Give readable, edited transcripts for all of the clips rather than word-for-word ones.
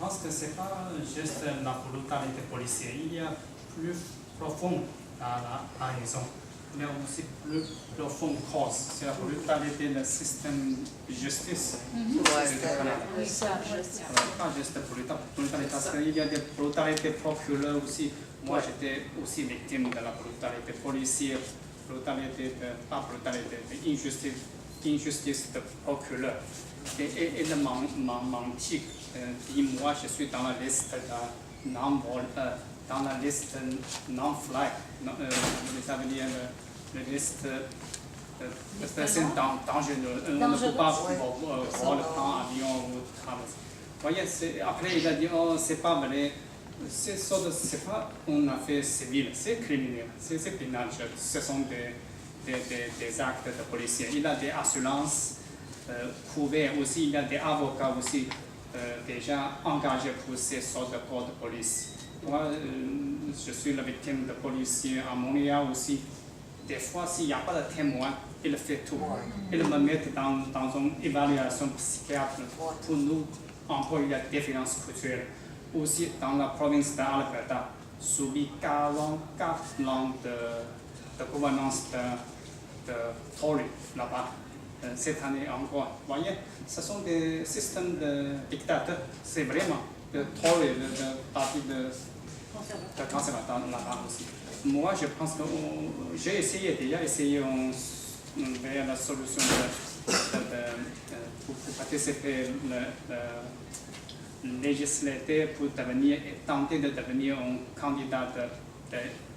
pense que ce n'est pas juste la brutalité policière. Il y a plus profond à la raison. Il y a aussi plus profonde cause. C'est la brutalité du système de justice. Pas juste brutalité, parce qu'il y a des brutalités procureurs aussi. Moi, j'étais aussi victime de la brutalité policière, pas brutalité, injustice de procureur. Et le mantique dit, moi, je suis dans la liste dans la liste non-fly, ça veut dire la liste de personnes dangereuses. On ne peut pas voler en avion ou traverser. Vous voyez, après il a dit, oh, c'est pas vrai, c'est pas une affaire civile, c'est criminel, c'est pénal, ce sont des actes de policiers. Il a des assurances couvertes aussi, il y a des avocats aussi déjà engagés pour ces sortes de corps de police. Moi, je suis la victime de policiers à Montréal aussi. Des fois, s'il n'y a pas de témoin, il fait tout. Il me met dans une évaluation psychiatre pour nous employer la défiance culturelle. Aussi, dans la province d'Alberta, subi 44 ans de gouvernance de Tory là-bas. Cette année encore. Vous voyez, ce sont des systèmes de dictateurs. C'est vraiment de Tory, le parti de conservateur là-bas aussi. Moi, je pense que j'ai déjà essayé vers la solution pour participer le législateur pour tenter de devenir un candidat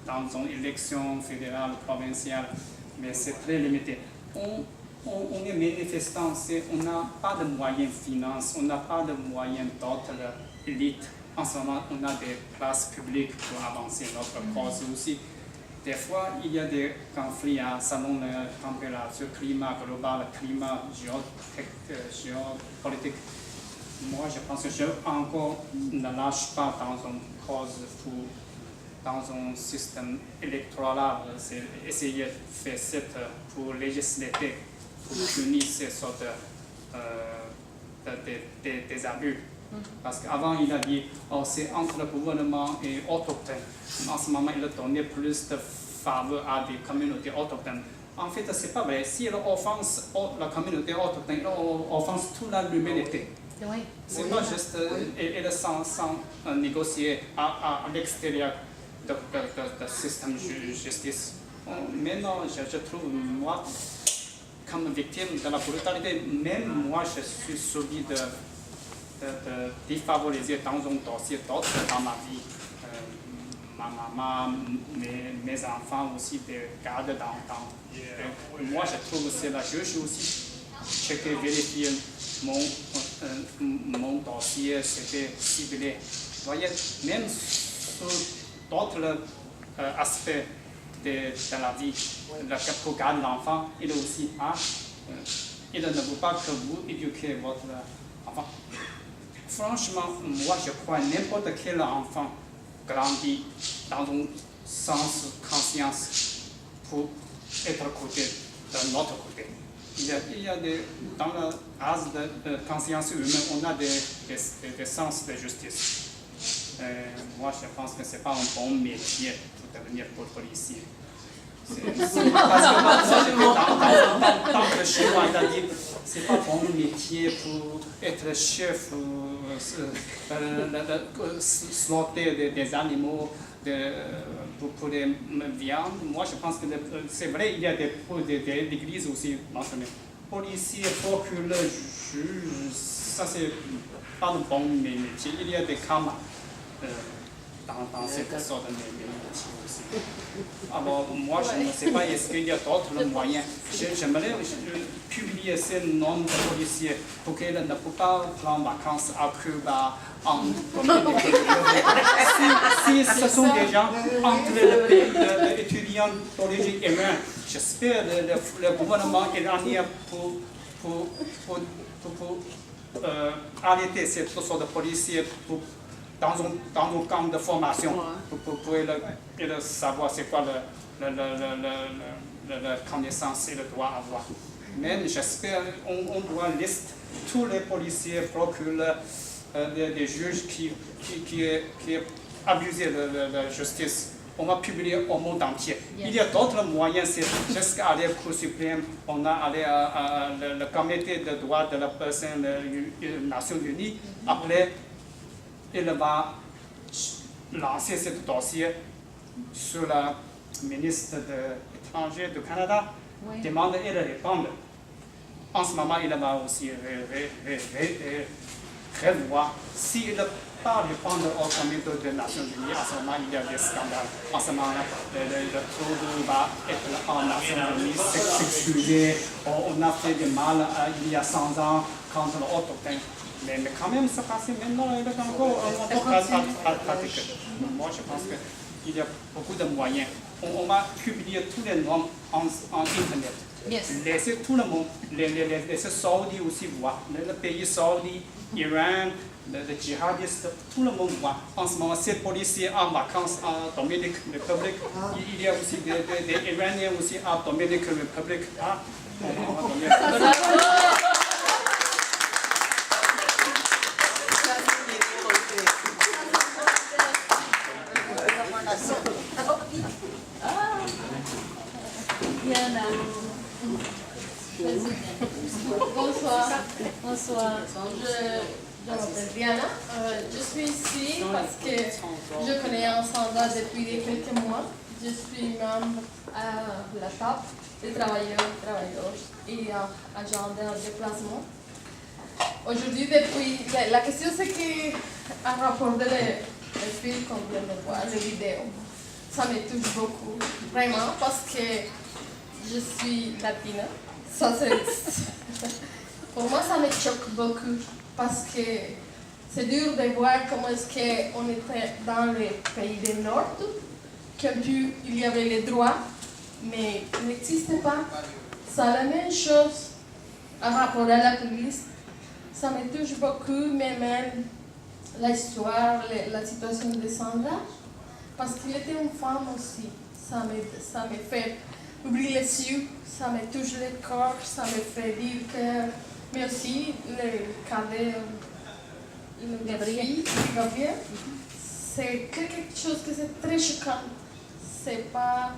dans une élection fédérale, provinciale, mais c'est très limité. On est manifestant, on n'a pas de moyens financiers, on n'a pas de moyens d'autres élites. En ce moment, on a des places publiques pour avancer notre cause aussi. Des fois, il y a des conflits selon la température, climat global, climat géopolitique. Moi, je pense que je encore ne lâche pas dans une cause dans un système électoral, c'est essayer de faire pour législer, pour punir ces sortes des abus. Parce qu'avant, il a dit oh, c'est entre le gouvernement et autochtones. En ce moment, il a donné plus de faveur à des communautés autochtones. En fait, ce n'est pas vrai. Si il offense la communauté autochtone, il offense toute l'humanité. Oui. Ce n'est pas juste sans négocier à l'extérieur du système de justice. Maintenant, je trouve, moi, comme victime de la brutalité, même moi, je suis subi de défavoriser dans un dossier d'autres dans ma vie. Ma maman, mes enfants aussi, des gardes d'enfants. Moi, je trouve que c'est la juge aussi. Checker, vérifier mon dossier, c'était ciblé. Vous voyez, même sur d'autres aspects de la vie, pour garder l'enfant, il aussi il ne veut pas que vous éduquez votre enfant. Franchement, moi je crois que n'importe quel enfant grandit dans un sens conscience pour être côté de notre côté. Il y a dans la base de conscience humaine, on a des sens de justice. Moi je pense que ce n'est pas un bon métier pour devenir policier. Parce que dans le chinois, il a dit c'est pas bon métier pour être chef, slaughterer des animaux pour les viandes. Moi, je pense que c'est vrai, il y a des églises aussi mentionnées. Policier, procureur, juge, ça c'est pas le bon métier. Il y a des karmas dans cette sorte de métier aussi. Alors, moi, je ne sais pas, est-ce qu'il y a d'autres moyens. J'aimerais publier ces noms de policiers pour qu'ils ne peuvent pas prendre vacances à Cuba, en si ce sont des gens entre le pays d'étudiants d'origine iranien, j'espère que le gouvernement iranien pour arrêter cette sorte de policiers dans un camp de formation pour savoir c'est quoi la connaissance et le droit avoir. Mais j'espère qu'on doit lister tous les policiers, procureurs, des juges qui abusent de la justice. On va publier au monde entier. Il y a d'autres moyens, c'est jusqu'à aller au Cour suprême, on a allé le comité de droits de la personne des Nations Unies. Après, il va lancer ce dossier sur la ministre de l'Étranger du Canada, demande et répondre. En ce moment, il va aussi revoir. S'il ne peut pas répondre au comité des Nations Unies, à ce moment, il y a des scandales. En ce moment, le trouble va être en Nations Unies, s'excuser. On a fait du mal il y a 100 ans contre l'Autochtone. Mais quand même, ça passe maintenant, il est encore pratique. Moi, je pense qu'il y a beaucoup de moyens. On va publier tous les noms en Internet. Yes. Laissez tout le monde, les Saoudis aussi voir, le pays saoudi, Iran, les djihadistes, tout le monde voit. En ce moment, ces policiers en vacances en Dominique République, il y a aussi des Iraniens aussi en Dominique République. Bonsoir. Bonsoir. Je m'appelle Diana. Je suis ici parce que je connais Sandra depuis quelques mois. Je suis membre à la table des travailleurs et agents de déplacement. Aujourd'hui, la question c'est qu'à rapport de les films qu'on vient de voir, les vidéos, ça me touche beaucoup, vraiment, parce que je suis latina. Ça, pour moi, ça me choque beaucoup parce que c'est dur de voir comment est-ce qu'on était dans les pays du Nord, qu'il y avait les droits, mais il n'existait pas. C'est la même chose à rapport à la police. Ça me touche beaucoup, mais même l'histoire, la situation de Sandra, parce qu'il était une femme aussi. Ça me fait ouvrir les yeux, ça me touche le corps, ça me fait dire que... Mais aussi, le cadet, Gabriel, c'est quelque chose que c'est très choquant. C'est pas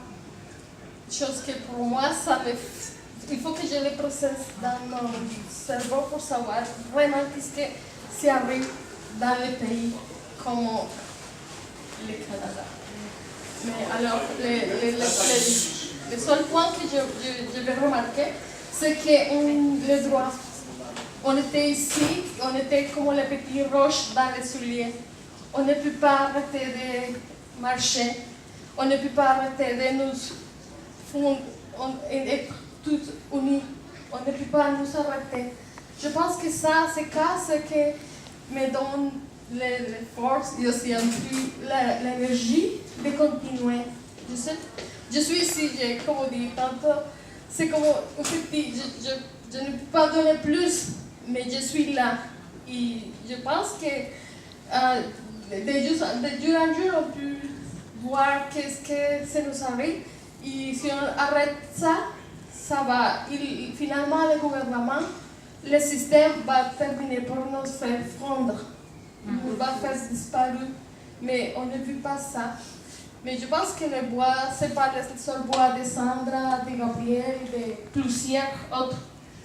quelque chose que pour moi, il faut que je le processe dans mon cerveau pour savoir vraiment qu'est-ce que ça arrive dans les pays comme le Canada. Mais alors, le seul point que je vais remarquer, c'est que les droits, on était ici, on était comme les petites roches dans les souliers. On ne peut pas arrêter de marcher, on ne peut pas arrêter de nous être tous unis, on ne peut pas nous arrêter. Je pense que ça, c'est ce qui me donne les forces et aussi un peu l'énergie de continuer. Je suis ici, comme on dit tantôt, c'est comme un petit, je ne peux pas donner plus, mais je suis là. Et je pense que de jour en jour, on peut voir qu'est-ce que ça nous arrive. Et si on arrête ça va. Finalement, le gouvernement, le système va terminer pour nous faire fondre. On va faire disparaître. Mais on ne veut pas ça. Mais je pense que le bois, ce n'est pas le seul bois de Sandra, de Gabriel, de plusieurs autres.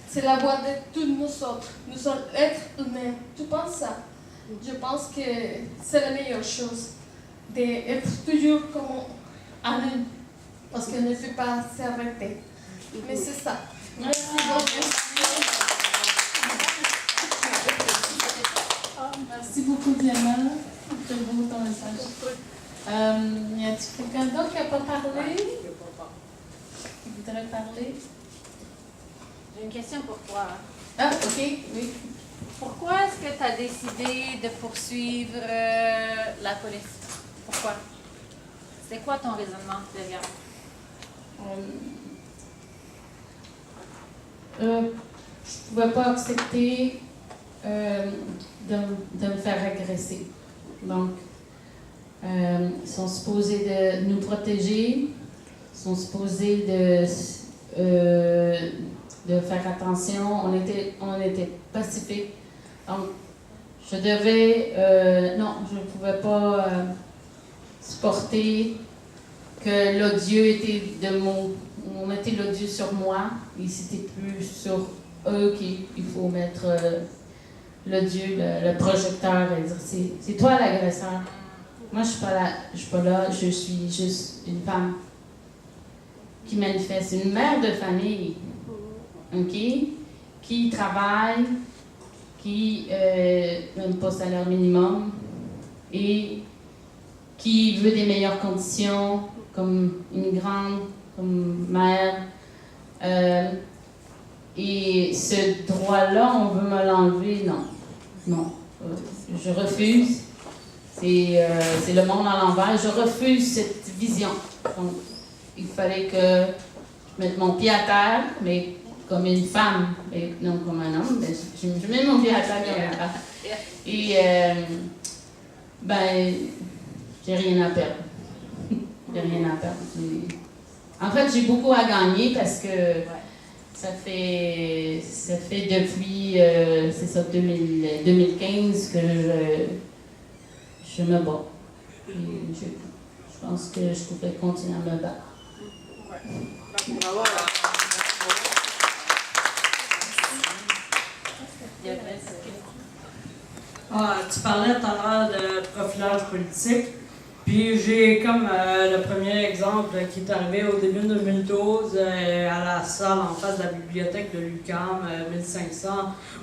C'est la voix de tous nous autres. Nous sommes êtres humains. Tu penses ça? Je pense que c'est la meilleure chose. D'être toujours comme en une. Parce qu'on ne peut pas s'arrêter. Mais c'est ça. Merci beaucoup. Merci beaucoup, Diana. Très beau ton message. Y a-t-il quelqu'un d'autre qui n'a pas parlé? Qui voudrait parler? J'ai une question pour toi. Ah, ok, oui. Pourquoi est-ce que tu as décidé de poursuivre la police? Pourquoi? C'est quoi ton raisonnement derrière? Je ne pouvais pas accepter de me faire agresser. Donc, ils sont supposés de nous protéger, ils sont supposés de faire attention. On était pacifiques. Donc, je devais, non, je ne pouvais pas supporter que l'odieux était on mettait l'odieux sur moi, et c'était plus sur eux qu'il faut mettre l'odieux, le projecteur, et dire c'est toi l'agresseur. Moi, je suis pas là, je suis juste une femme qui manifeste, une mère de famille, OK, qui travaille, qui même pas salaire minimum, et qui veut des meilleures conditions comme immigrante, comme mère. Et ce droit-là, on veut me l'enlever, non. Non. Je refuse. C'est le monde à l'envers. Je refuse cette vision. Donc, il fallait que je mette mon pied à terre, mais comme une femme, et non comme un homme. Ben, je mets mon pied à terre comme une femme. Et, ben, j'ai rien à perdre. J'ai rien à perdre. En fait, j'ai beaucoup à gagner parce que ça fait depuis, c'est ça, 2015 que je me bats. Et je pense que je pourrais continuer à me battre. Bravo. Tu parlais tout à l'heure de profilage politique. Puis j'ai comme le premier exemple qui est arrivé au début de 2012 à la salle en face de la bibliothèque de l'UQAM, 1500,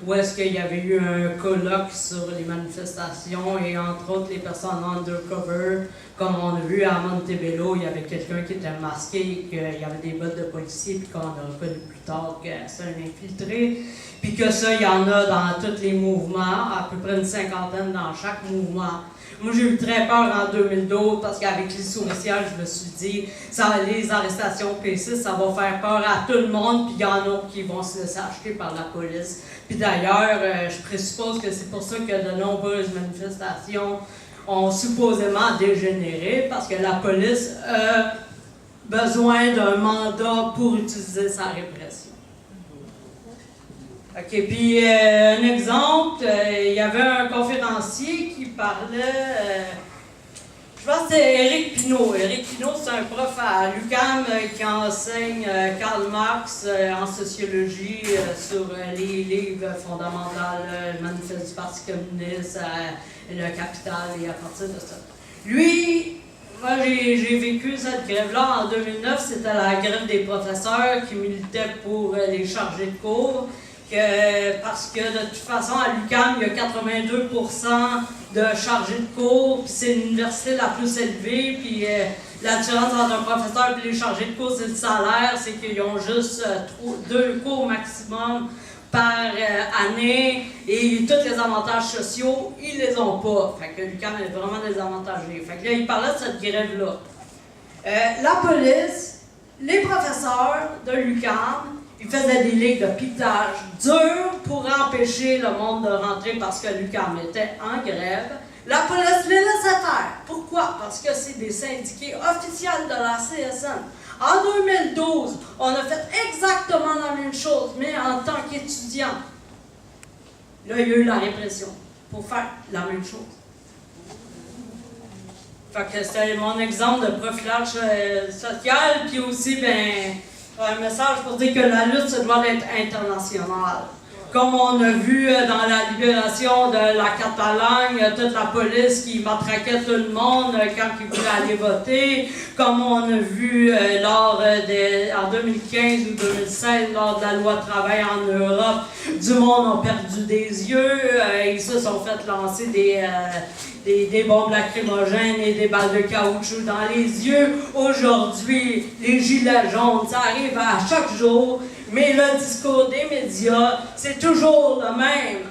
où est-ce qu'il y avait eu un colloque sur les manifestations et entre autres les personnes undercover, comme on a vu à Montebello, il y avait quelqu'un qui était masqué, qu'il y avait des bottes de policiers, puis qu'on a reconnu plus tard que c'est un infiltré, puis que ça, il y en a dans tous les mouvements, à peu près une cinquantaine dans chaque mouvement. Moi, j'ai eu très peur en 2012 parce qu'avec les souriciels, je me suis dit, les arrestations PC, ça va faire peur à tout le monde, puis il y en a qui vont se laisser acheter par la police. Puis d'ailleurs, je présuppose que c'est pour ça que de nombreuses manifestations ont supposément dégénéré, parce que la police a besoin d'un mandat pour utiliser sa répression. OK, puis un exemple, il y avait un conférencier qui parlait, je pense que c'était Éric Pinault. Éric Pinault, c'est un prof à l'UQAM qui enseigne Karl Marx en sociologie sur les livres fondamentaux, le manifeste du Parti communiste, le Capital, et à partir de ça. Lui, moi j'ai vécu cette grève-là en 2009, c'était la grève des professeurs qui militaient pour les chargés de cours. Parce que de toute façon, à l'UQAM, il y a 82% de chargés de cours, puis c'est l'université la plus élevée, puis la différence entre un professeur et les chargés de cours, c'est le salaire, c'est qu'ils ont juste 2 cours maximum par année, et tous les avantages sociaux, ils les ont pas. Fait que l'UQAM est vraiment désavantagé. Fait que là, il parlait de cette grève-là. La police, les professeurs de l'UQAM, ils faisaient des ligues de piquetage dures pour empêcher le monde de rentrer parce que l'UQAM était en grève. La police les laissait faire. Pourquoi? Parce que c'est des syndiqués officiels de la CSN. En 2012, on a fait exactement la même chose, mais en tant qu'étudiant. Là, il y a eu la répression pour faire la même chose. Fait que c'était mon exemple de profilage social, puis aussi, un message pour dire que la lutte, ça doit être internationale. Comme on a vu dans la libération de la Catalogne, toute la police qui matraquait tout le monde quand ils voulaient aller voter. Comme on a vu en 2015 ou 2016, lors de la loi travail en Europe, du monde a perdu des yeux. Ils se sont fait lancer des bombes lacrymogènes et des balles de caoutchouc dans les yeux. Aujourd'hui, les gilets jaunes, ça arrive à chaque jour, mais le discours des médias, c'est toujours le même.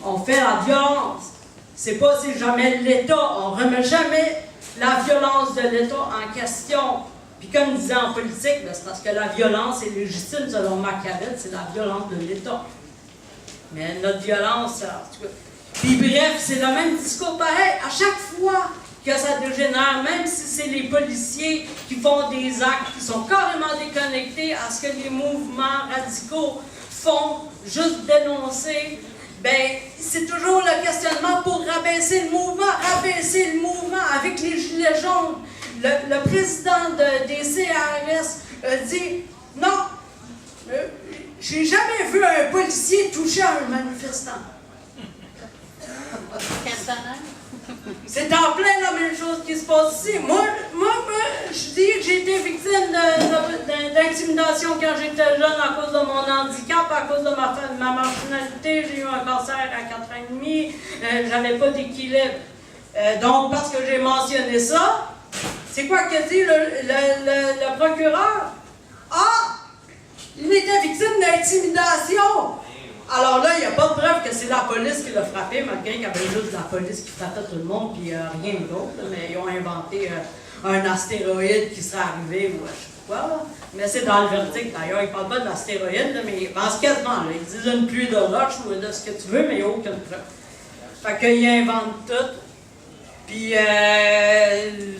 On fait la violence. C'est jamais l'État. On ne remet jamais la violence de l'État en question. Puis comme disait en politique, c'est parce que la violence est légitime selon Machiavel, c'est la violence de l'État. Mais notre violence, en tout cas. Puis bref, c'est le même discours pareil à chaque fois que ça dégénère, même si c'est les policiers qui font des actes qui sont carrément déconnectés à ce que les mouvements radicaux font, juste dénoncer, ben, c'est toujours le questionnement pour rabaisser le mouvement avec les Gilets jaunes. Le président des CRS a dit « Non, j'ai jamais vu un policier toucher un manifestant. » C'est en plein la même chose qui se passe ici. Moi, je dis que j'ai été victime d'intimidation quand j'étais jeune à cause de mon handicap, à cause de ma marginalité. J'ai eu un cancer à 4 ans et demi, j'avais pas d'équilibre. Donc, parce que j'ai mentionné ça, c'est quoi que dit le procureur? Ah! Il était victime d'intimidation! Alors là, il n'y a pas de preuve que c'est la police qui l'a frappé, malgré qu'il y avait juste la police qui frappait tout le monde, puis rien d'autre. Mais ils ont inventé un astéroïde qui serait arrivé, ou je sais pas quoi. Là. Mais c'est dans le verdict, d'ailleurs. Ils ne parlent pas d'astéroïde, mais ils pensent quasiment. Là. Ils disent une pluie de roches ou de ce que tu veux, mais il n'y a aucune preuve. Fait qu'ils inventent tout. Puis,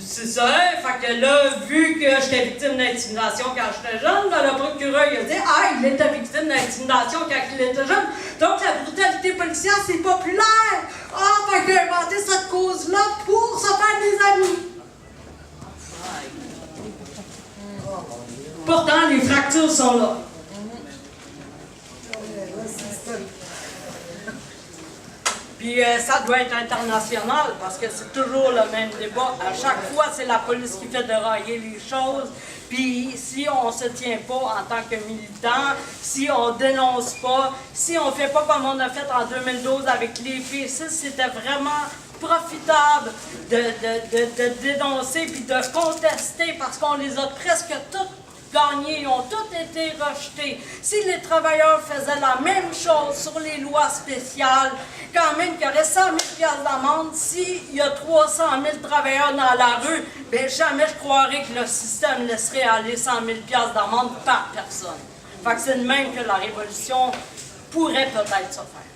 c'est ça, fait que là, vu que j'étais victime d'intimidation quand j'étais jeune, là, le procureur il a dit « Ah, il était victime d'intimidation quand il était jeune, donc la brutalité policière, c'est populaire! Ah, fait qu'il a inventé cette cause-là pour se faire des amis! » Pourtant, les fractures sont là. Puis ça doit être international parce que c'est toujours le même débat. À chaque fois, c'est la police qui fait dérailler les choses. Puis si on ne se tient pas en tant que militant, si on ne dénonce pas, si on ne fait pas comme on a fait en 2012 avec les P6, c'était vraiment profitable de dénoncer puis de contester parce qu'on les a presque toutes gagnés, ils ont tous été rejetés. Si les travailleurs faisaient la même chose sur les lois spéciales, quand même qu'il y aurait 100 000 $ d'amende, s'il y a 300 000 travailleurs dans la rue, bien jamais je croirais que le système laisserait aller 100 000 $ d'amende par personne. Fait que c'est de même que la révolution pourrait peut-être se faire.